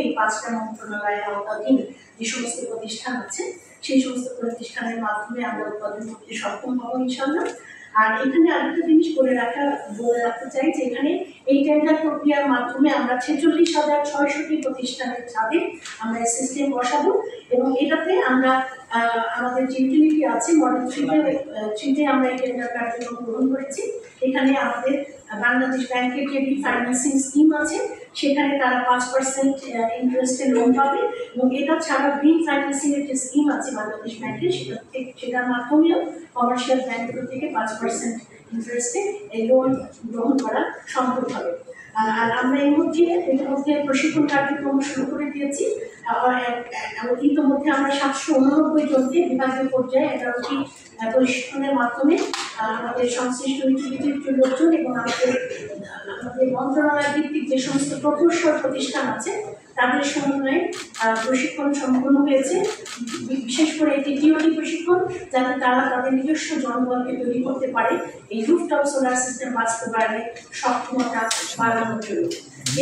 এই ৫টা মন্ত্রণালয়ের আওতাধীন যে সমস্ত প্রতিষ্ঠান আছে সেই সমস্ত প্রতিষ্ঠানের মাধ্যমে আমরা উৎপাদন করতে সক্ষম হবো ইনশাআল্লাহ। আর এখানে আরেকটা জিনিস বলে রাখতে চাই যে এখানে এই টেন্ডার প্রক্রিয়ার মাধ্যমে আমরা ৪৬,৬০০টি প্রতিষ্ঠানের ছাদে আমরা সিস্টেম বসাবো এবং এটাতে আমরা আমাদের যে ইউটিলিটি আছে মডেল 3-তে আমরা এই টেন্ডার কার্যক্রম গ্রহণ করেছি। এখানে আমাদের বাংলাদেশ ব্যাংকের যে রিফাইন্যান্সিং স্কিম আছে সেখানে তারা 5% ইন্টারেস্টে লোন পাবে এবং এটা ছাড়া গ্রিন ফাইন্যান্সিং এর যে স্কিম আছে বাংলাদেশ ব্যাংকের সেটার মাধ্যমেও কমার্শিয়াল ব্যাংকগুলো থেকে 5% ইন্টারেস্টে এই লোন গ্রহণ করা সম্ভব হবে। আর আমরা ইতিমধ্যে প্রশিক্ষণ কার্যক্রম শুরু করে দিয়েছি। ইতিমধ্যে আমরা 789 জনকে বিভাগীয় পর্যায়ে 11টি প্রশিক্ষণের মাধ্যমে আমাদের সংশ্লিষ্ট ইউটিলিটির লোকজন এবং আমাদের মন্ত্রণালয় ভিত্তিক যে সমস্ত প্রকৌশল প্রতিষ্ঠান আছে তাদের সমন্বয়ে প্রশিক্ষণ সম্পন্ন হয়েছে। বিশেষ করে এটি টিওটি প্রশিক্ষণ, যাতে তারা তাদের নিজস্ব জনবলকে তৈরি করতে পারে এই রুফটপ সোলার সিস্টেম বাস্তবায়নের সক্ষমতা বাড়ানোর জন্য।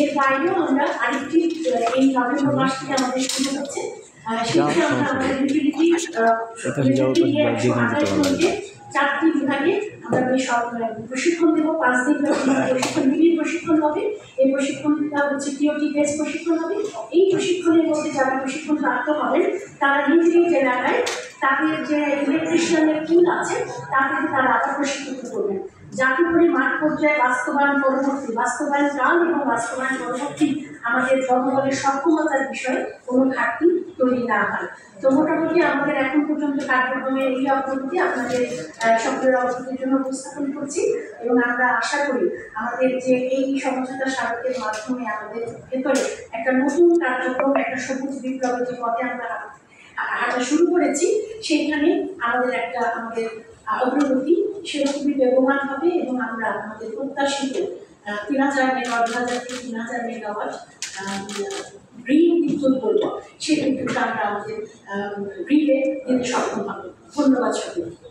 এর বাইরেও আমরা আরেকটি এই নভেম্বর মাস থেকে আমাদের শুরু হচ্ছে সেখানে আমরা আমাদের ইউটিলিটি 4টি বিভাগে আমরা প্রশিক্ষণ দেবো। 5 দিন প্রশিক্ষণ প্রশিক্ষণ হবে। এই প্রশিক্ষণটা হচ্ছে টিওটি বেস প্রশিক্ষণ হবে। এই প্রশিক্ষণের মধ্যে যারা প্রশিক্ষণ প্রাপ্ত হবেন তারা নিজ নিজ এলাকায় তাদের যে ইলেকট্রিশিয়ানের টুল আছে তাতে তারা আবার প্রশিক্ষিত করবেন, যাতে করে মাঠ পর্যায়ে বাস্তবায়ন কাল এবং বাস্তবায়ন পরবর্তী আমাদের জনবলের সক্ষমতার বিষয়ে কোনো ঘাটতি তৈরি না হয়। তো মোটামুটি আমাদের এখন পর্যন্ত কার্যক্রমের এই অগ্রগতি আপনাদের সকলের অগ্রগতির জন্য উপস্থাপন করছি এবং আমরা আশা করি আমাদের যে এই সমঝোতা স্মারকের মাধ্যমে আমাদের ভেতরে একটা নতুন কার্যক্রম, একটা সবুজ বিপ্লবের যে পথে আমরা হাঁটা শুরু করেছি সেইখানে আমাদের অগ্রগতি সেটা খুবই বেগবান হবে এবং আমরা আমাদের প্রত্যাশিত 3000 মেগাওয়াট 2000 থেকে 3000 মেগাওয়াট গ্রিন বিদ্যুৎ বলব সেই বিদ্যুৎটা আমরা আমাদের গ্রিডে দিতে সক্ষম হব। ধন্যবাদ সকলকে।